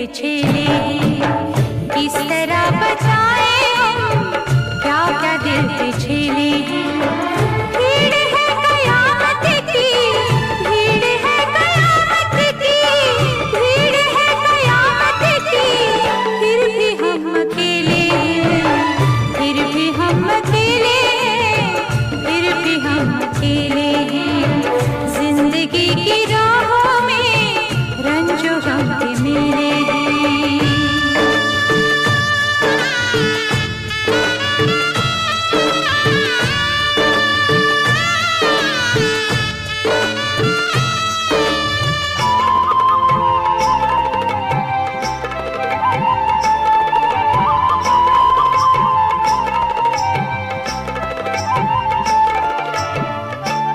पे छेले किस तरह बचाए हम, क्या क्या दिल पे छेले भीड़ है कयामत की, भीड़ है कयामत की, भीड़ है कयामत की, फिर भी हम अकेले हैं, फिर भी हम अकेले हैं, फिर भी हम अकेले हैं। जिंदगी की राहों में रंजो गम के मेले हैं।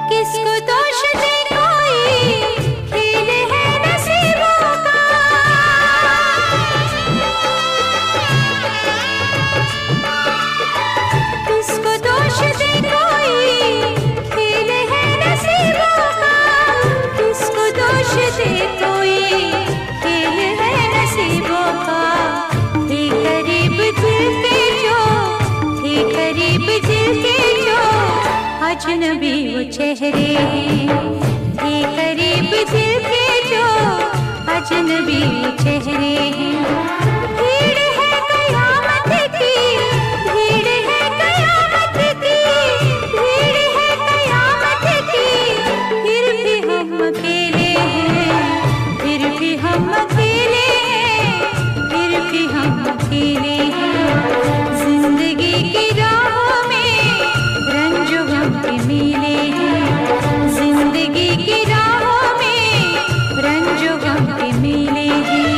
किसको दोष दे कोई, खेल है नसीबों का। किसको दोष दे कोई, खेल है नसीबों का। किसको दोष दे कोई, खेल है नसीबों का। थे करीब दिल के जो, थे करीब दिल के जो, अजनबी वो चेहरे हैं। थे करीब दिल के जो, अजनबी वो चेहरे हैं। भीड़ है कयामत की, भीड़ है कयामत की, भीड़ है कयामत की, फिर भी हम अकेले हैं, फिर भी हम अकेले हैं, फिर भी हम अकेले हैं। जिंदगी की राहों में रंजो गम के मेले हैं। जिंदगी की राहों में रंजो गम के मेले हैं।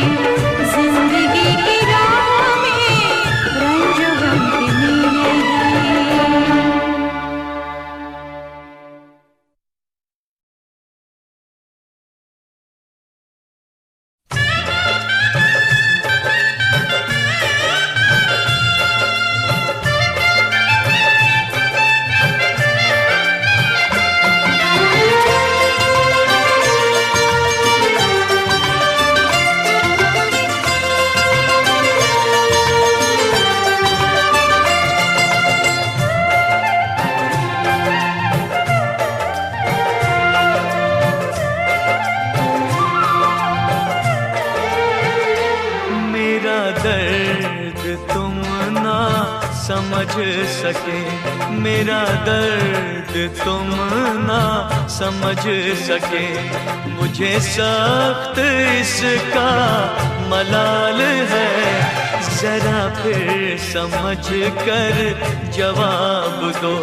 जिंदगी की राहों में रंजो गम के मेले हैं। मेरा दर्द तुम ना समझ सके, मेरा दर्द तुम ना समझ सके। मुझे सख्त इसका मलाल है, जरा फिर समझ कर जवाब दो,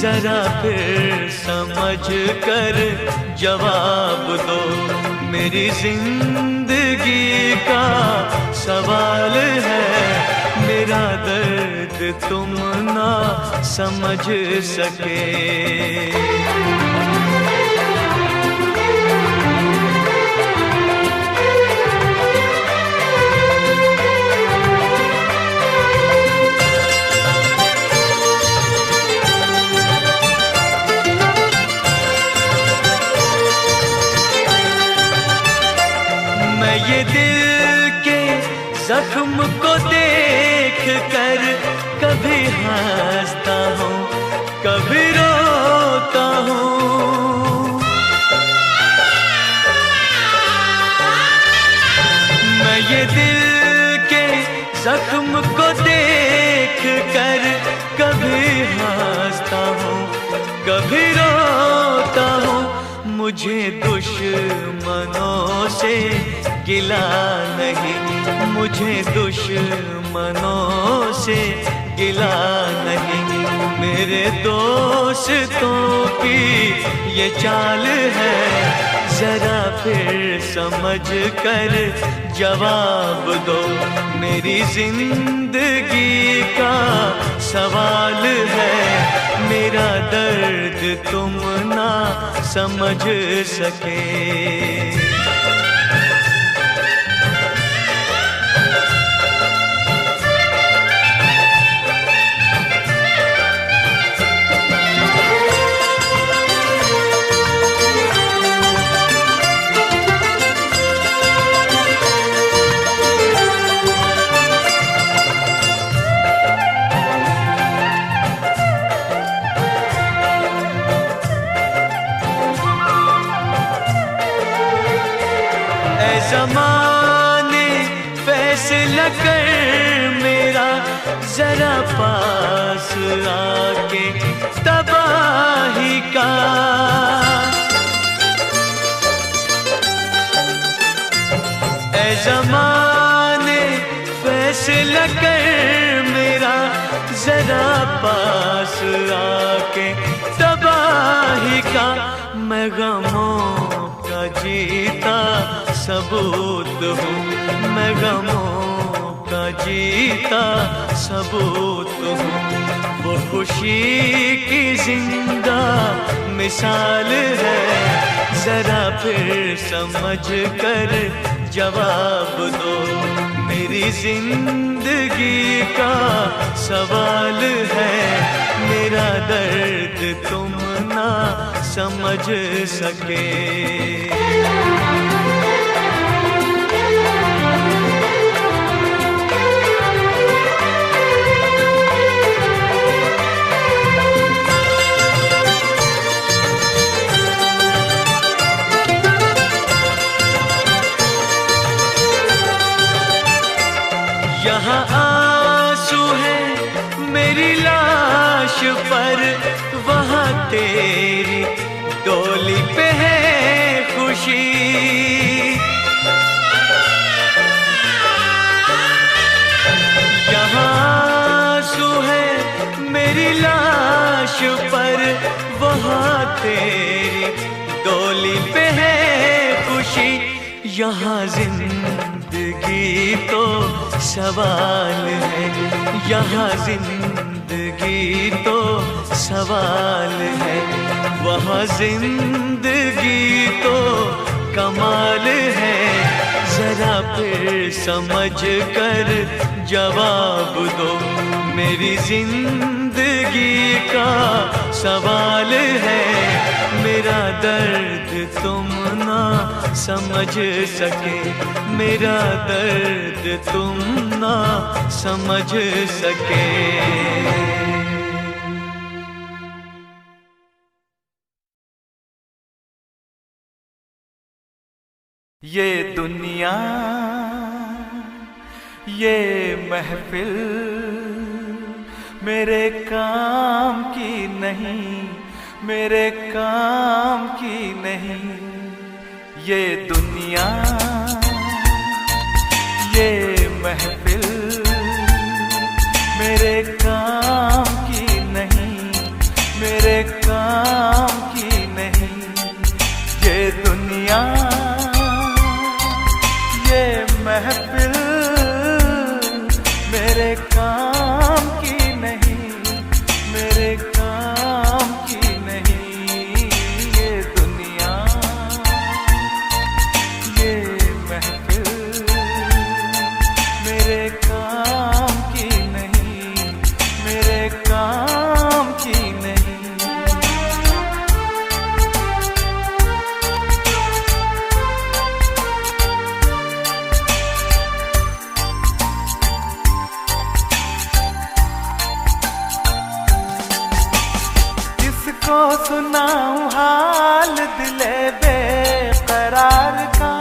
जरा फिर समझ कर जवाब दो। मेरी जिंदगी का सवाल है, मेरा दर्द तुम ना समझ सके। मैं ये दिल के जख्म को देख कर कभी हंसता हूँ, कभी रोता हूँ। मैं ये दिल के जख्म को देख कर कभी हंसता हूँ, कभी रोता हूँ। मुझे दुश्मनों से गिला नहीं, मुझे दुश्मनों से गिला नहीं। मेरे दोस्तों की ये चाल है, जरा फिर समझ कर जवाब दो। मेरी जिंदगी का सवाल है, मेरा दर्द तुम ना समझ सके। ज़माने फैसला कर मेरा, जरा पास आके तबाही का। ऐ ज़माने फैसला कर मेरा, जरा पास आके तबाही का। मैं गमों का जीता सबूत हूँ, मैं गमों का जीता सबूत हूँ। वो खुशी की जिंदा मिसाल है, जरा फिर समझ कर जवाब दो। मेरी जिंदगी का सवाल है, मेरा दर्द तुम ना समझ सके। यहाँ आंसू है मेरी लाश पर, वहाँ तेरी डोली पे है खुशी। यहाँ आंसू है मेरी लाश पर, वहाँ तेरी डोली पे है खुशी। यहाँ जिंदगी तो सवाल है, यहाँ जिंदगी तो सवाल है, वहाँ जिंदगी तो कमाल है। जरा फिर समझ कर जवाब दो, मेरी जिंदगी का सवाल है, मेरा दर्द तुम ना समझ सके, मेरा दर्द तुम ना समझ सके। ये दुनिया ये महफिल मेरे काम की नहीं, मेरे काम की नहीं। ये दुनिया ये महफिल मेरे काम की नहीं, मेरे काम की नहीं। ये दुनिया ये महफिल मेरे काम की नहीं, मेरे काम की नहीं। ये दुनिया ये महफिल मेरे काम की नहीं, मेरे काम की नहीं। को सुनाऊं हाल दिले बेकरार का,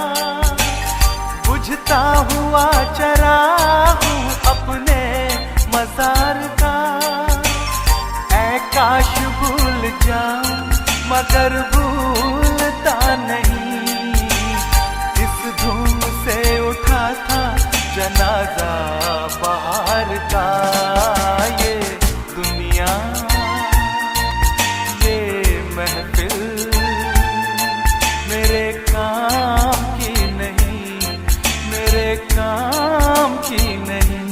बुझता हुआ चरागू अपने मजार का। ऐ काश भूल जाऊं मगर भूलता नहीं, इस धूम से उठा था जनाजा बाहर का। ये दुनिया महफिल मेरे काम की नहीं, मेरे काम की नहीं।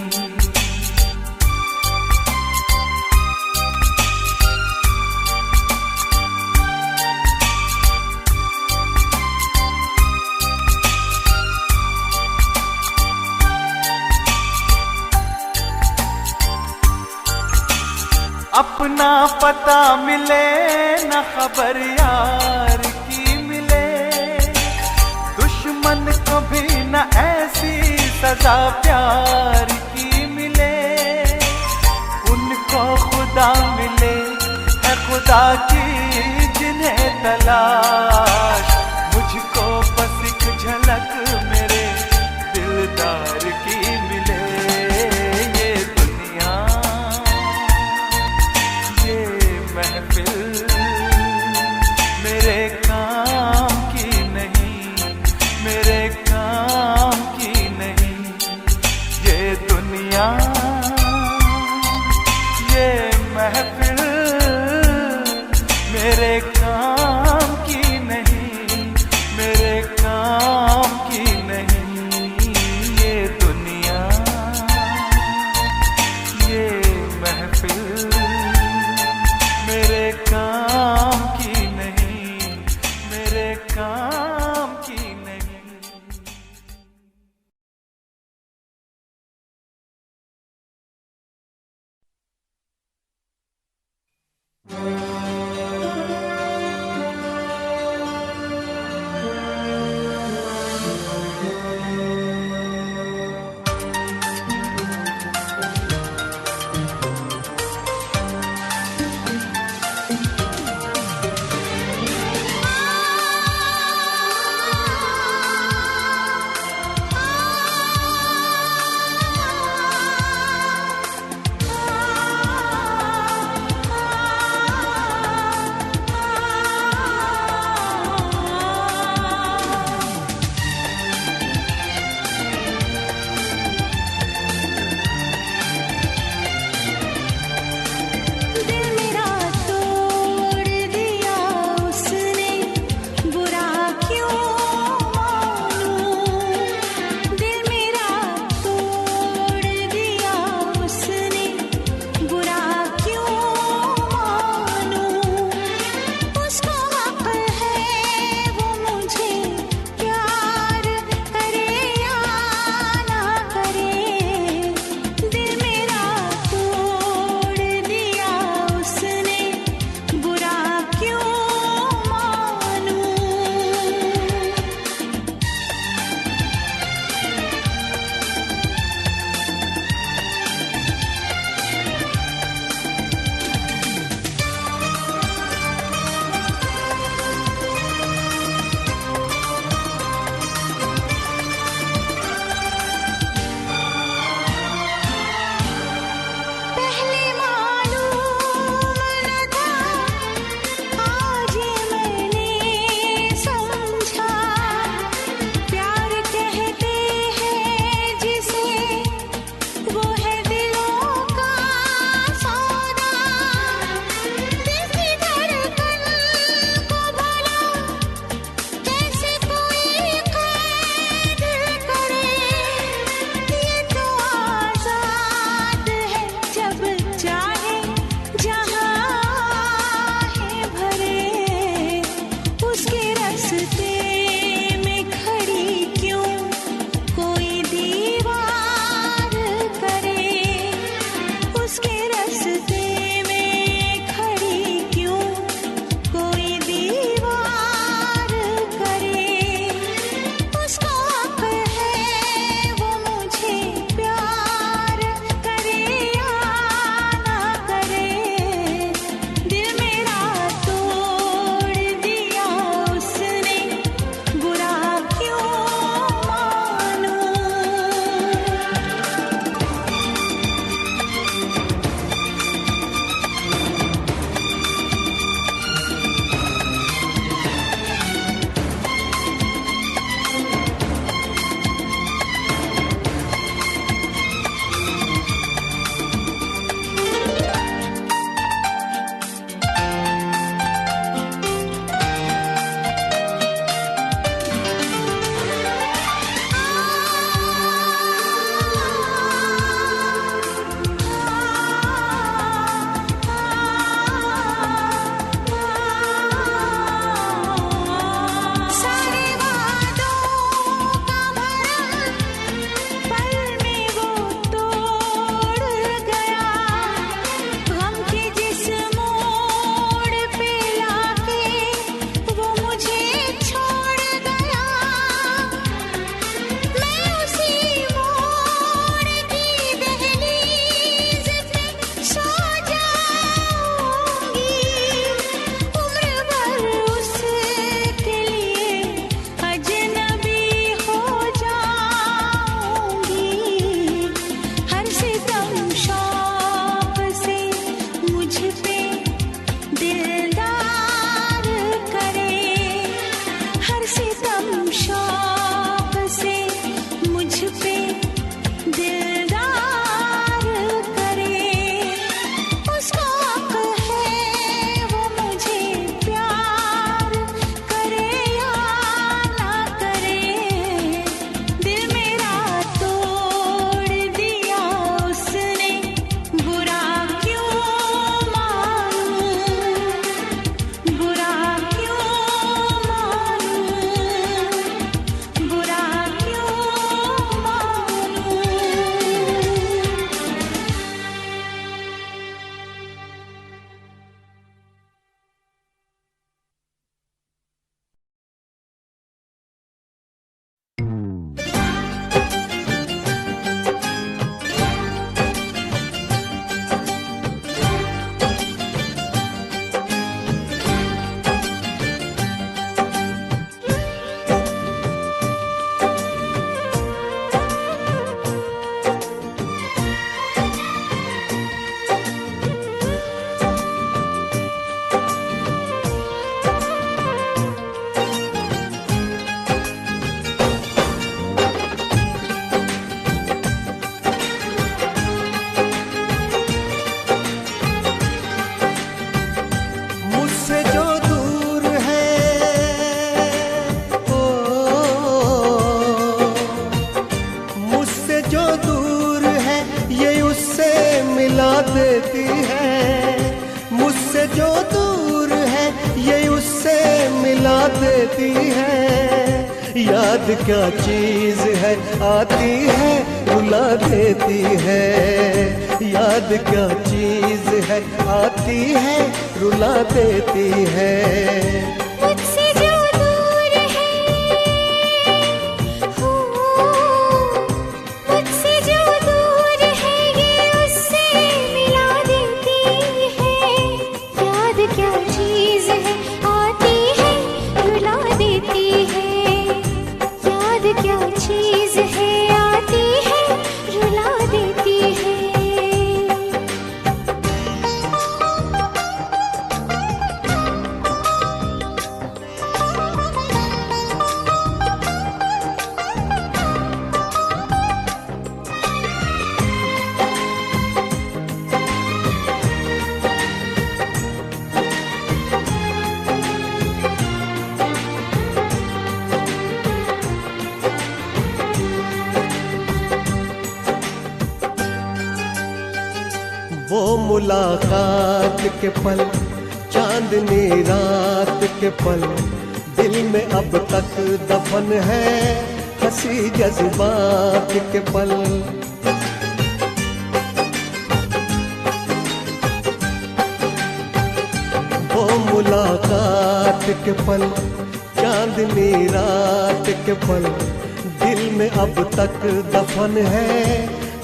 अपना पता मिले न खबर यार की मिले, दुश्मन को भी न ऐसी सजा प्यार की मिले। उनको खुदा मिले है खुदा की जिन्हें तलाश, मुझको बस एक झलक मेरे मिला देती है। याद क्या चीज है, आती है रुला देती है। याद क्या चीज है, आती है रुला देती है। मुझसे जो दूर है, हो मुझसे जो दूर है, ये उससे मिला देती है। याद क्या चीज है, आती है रुला देती है। याद क्या चीज है, आती है रुला देती है। वो मुलाकात के पल, चांदनी रात के पल, दिल में अब तक दफन है हंसी जज्बात के पल। वो मुलाकात के पल, चांदनी रात के पल, दिल में अब तक दफन है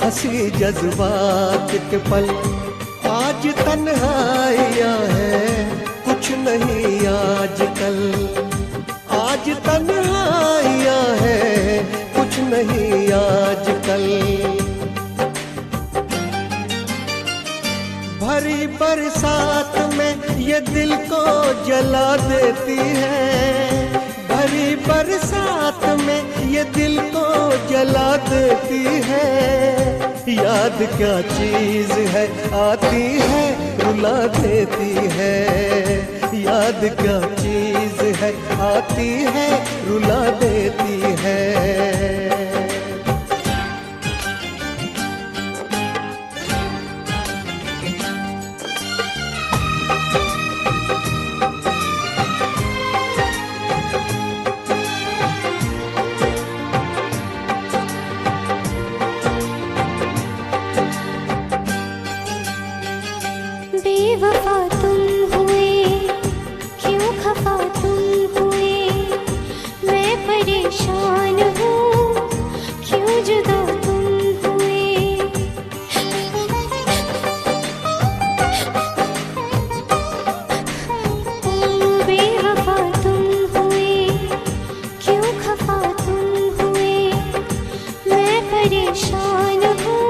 हंसी जज्बात के पल। आज तन्हाइयाँ है कुछ नहीं आजकल। आज तन्हाइयाँ है कुछ नहीं आजकल। भरी बरसात में ये दिल को जला देती है। भरी बरसात में ये दिल को जला देती है। याद क्या चीज है, आती है रुला देती है। याद क्या चीज है, आती है रुला देती है। बेवफा तुम हुए, क्यों खफा तुम हुए। मैं परेशान हूँ, क्यों जुदा तुम हुए। बेवफा तुम हुए, क्यों खफा तुम हुए। मैं परेशान हूँ,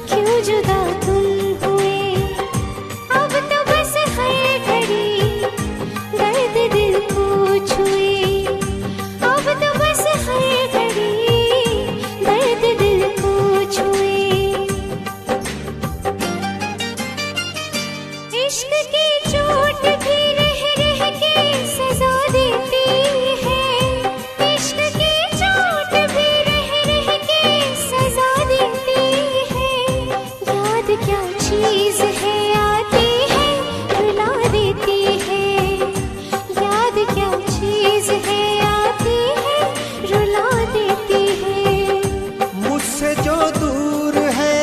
क्यों जुदा तुम हुए। अब तो बस हर घड़ी दर्द दिल को छुए। अब तो बस हर घड़ी दर्द दिल को छुए। इश्क की चोट भी रह रह के सजा देती है। इश्क की चोट भी रह रह के सजा देती है। याद क्या चीज है, आती है रुला देती है। याद क्या चीज है, आती है रुला देती है। मुझसे जो दूर है,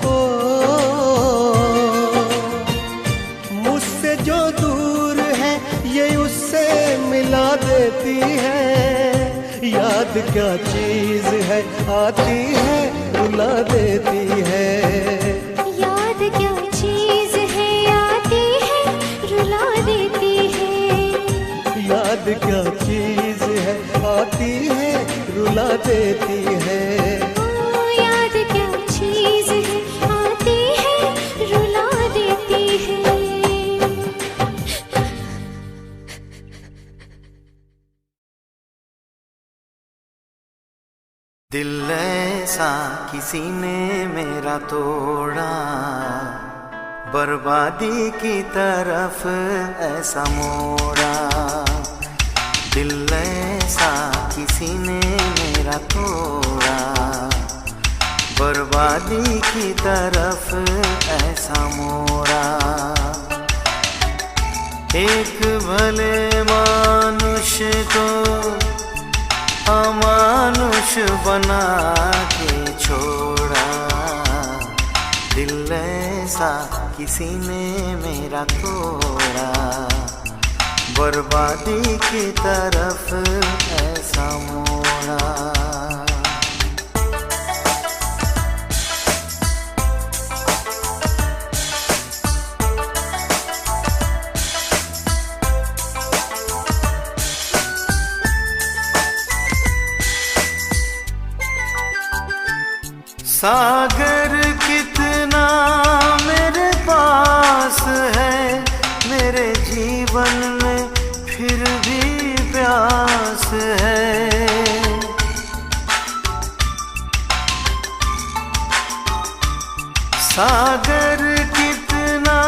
ओ मुझसे जो दूर है, ये उससे मिला देती है। याद क्या चीज है, आती है रुला देती है। याद क्या चीज है, आती है रुला देती है। याद क्या चीज है, आती है रुला देती है। ओ, याद क्या चीज है, आती है रुला देती है। दिल ऐसा किसी ने मेरा तोड़ा, बर्बादी की तरफ ऐसा मोड़ा। दिल ऐसा किसी ने मेरा तोड़ा, बर्बादी की तरफ ऐसा मोड़ा। एक भले मानुष को अमानुष बना के छोड़ा, दिल ऐसा किसी ने मेरा तोड़ा, बर्बादी की तरफ ऐसा मोड़ा। सागर कितना मेरे पास है, मेरे जीवन में फिर भी प्यास है। सागर कितना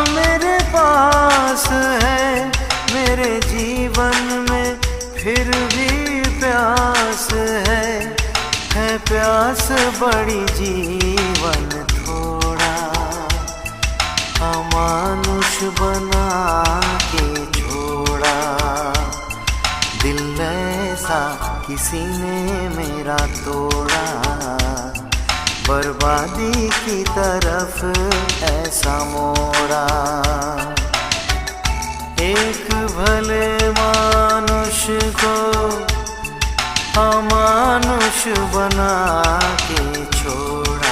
मेरे पास है, मेरे जीवन में फिर भी प्यास है प्यास बड़ी जीवन थोड़ा, अमानुष बना के छोड़ा, दिल ऐसा किसी ने मेरा तोड़ा, बर्बादी की तरफ ऐसा मोड़ा। एक भले मानुष को अमानुष बना के छोड़ा,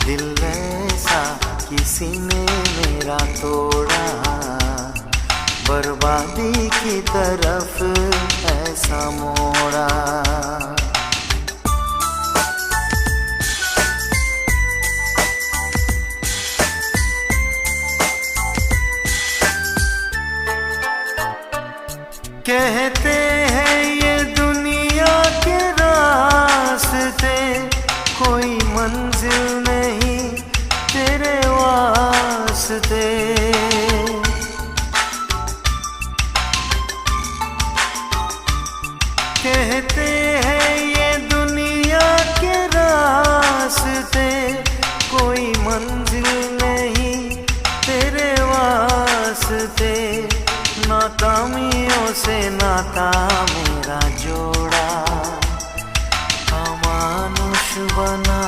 दिल ऐसा किसी ने मेरा तोड़ा, बर्बादी की तरफ ऐसा मोड़ा। कहते हैं ये दुनिया के रास्ते, कोई मंजिल नहीं तेरे वास्ते। कहते हैं ये दुनिया के रास्ते, कोई मंजिल नहीं तेरे वास्ते। नाकामियों से नाता मेरा जोड़ा, अमानुष बना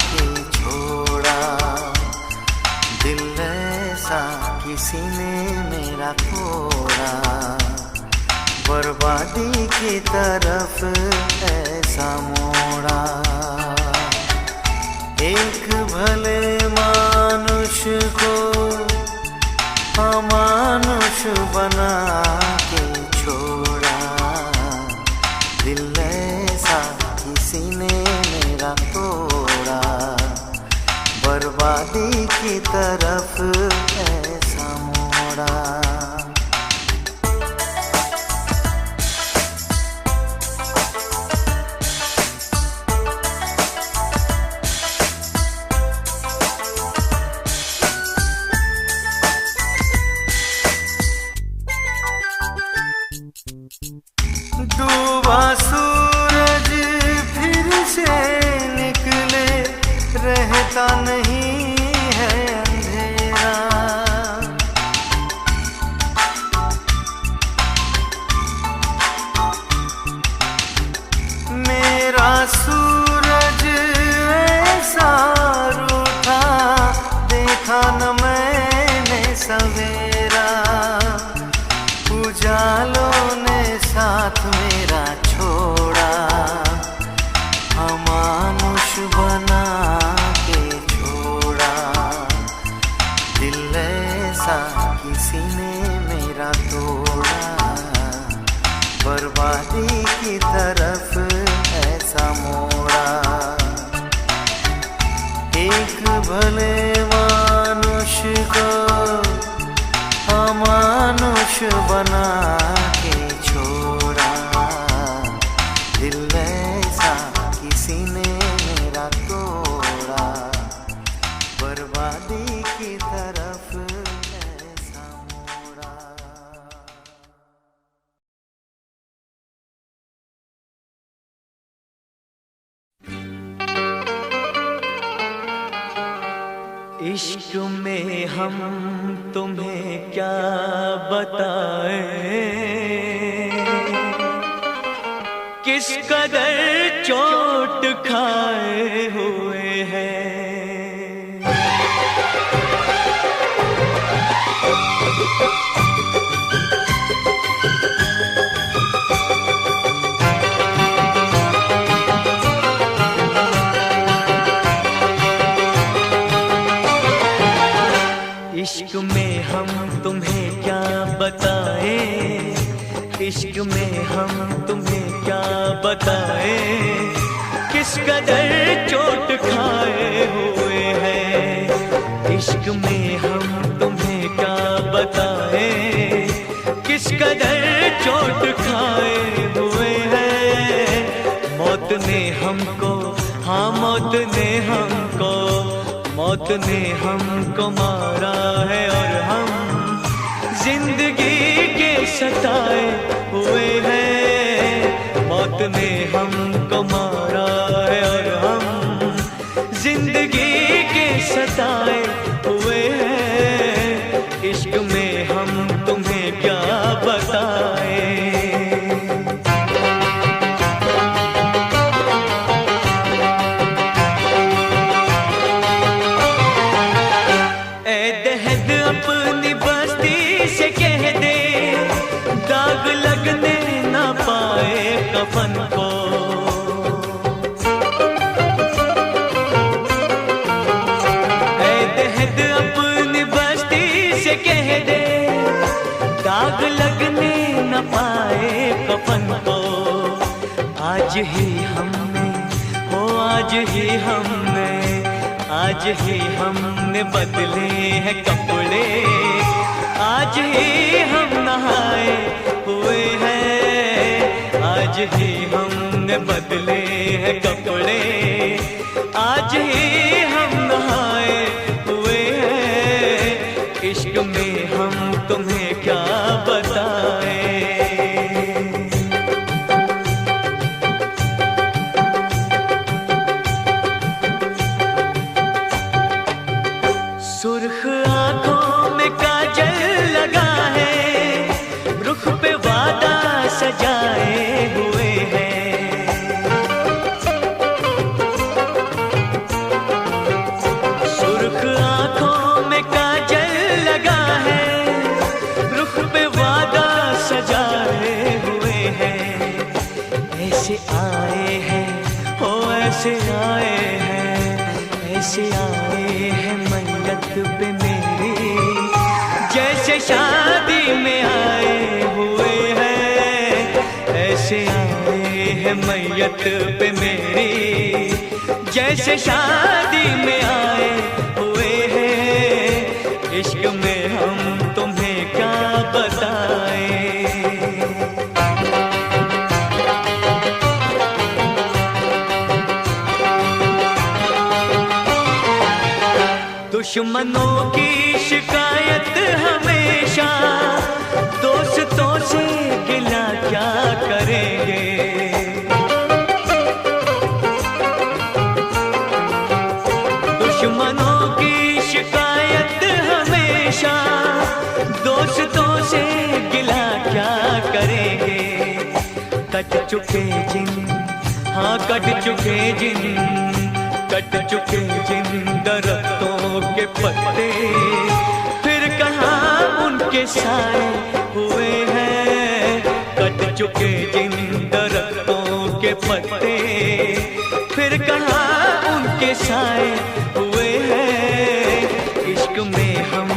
के छोड़ा, दिल ऐसा किसी ने मेरा तोड़ा, बर्बादी की तरफ ऐसा मोड़ा। एक भले मानुष को अमानुष बना के छोड़ा, दिल ऐसा किसी ने मेरा तोड़ा, बर्बादी की तरफ ऐसा मोड़ा। डूबा सूरज फिर से निकले, रहता नहीं है अंधेरा। मेरा सूरज ऐसा रूठा, देखा न मैंने सवेरा। उजालों ने साथ मेरा छोड़ा, अमानुष बना के छोड़ा, दिल ऐसा किसी ने मेरा तोड़ा, बर्बादी की तरफ ऐसा मोड़ा। एक भले मानुष को अमानुष बना के छोड़ा, दिल ऐसा किसी ने मेरा तोड़ा, बर्बादी की तरफ ऐसा मोड़ा। इश्क में हम तुम्हें क्या बताएं, किस कदर चोट खाए हुए हैं। इश्क में हम तुम्हें क्या बताएं, इश्क में हम तुम्हें क्या बताएं, किस कदर चोट खाए हुए हैं। इश्क में हम तुम्हें क्या बताएं, किस कदर चोट खाए हुए हैं। मौत ने हमको, हाँ मौत ने हमको, मौत ने हमको मारा है और हम जिंदगी के सताए हुए हैं। मौत ने हमको मारा है और हम जिंदगी के सताए हुए हैं। इश्क में हम तुम्हें क्या बताएं। अपनी बस्ती से कह दे, दाग लगने न पाए कफन को। ऐ दहद अपनी बस्ती से कह दे, दाग लगने न पाए कफन को। आज ही हमने, हो आज ही हमने, आज ही हमने बदले हैं कपड़े, आज ही हम नहाए हुए हैं। आज ही हमने बदले हैं कपड़े, आज ही हम नहाए हुए हैं। इश्क में हम तुम्हें क्या बताएं। सुर्ख आंखों में काजल लगा है, रुख पे वादा सजाए हुए हैं। सुर्ख आंखों में काजल लगा है, रुख पे वादा सजाए हुए हैं। ऐसे आए हैं, हो ऐसे आए हैं, ऐसे आए हैं मैयत पे मेरी, जैसे शादी में आए हुए हैं। ऐसे आए हैं मैयत पे मेरी, जैसे शादी में आए हुए हैं। इश्क में हम तुम्हें क्या बताएं। दुश्मनों की शिकायत हमेशा, दोस्तों से गिला क्या करेंगे। दुश्मनों की शिकायत हमेशा, दोस्तों से गिला क्या करेंगे। कट चुके जिन, हाँ कट चुके जिन, कट चुके जिन दरख्तों के पत्ते, फिर कहाँ उनके साए हुए हैं। कट चुके जिन दरख्तों के पत्ते, फिर कहाँ उनके साए हुए हैं। इश्क में हम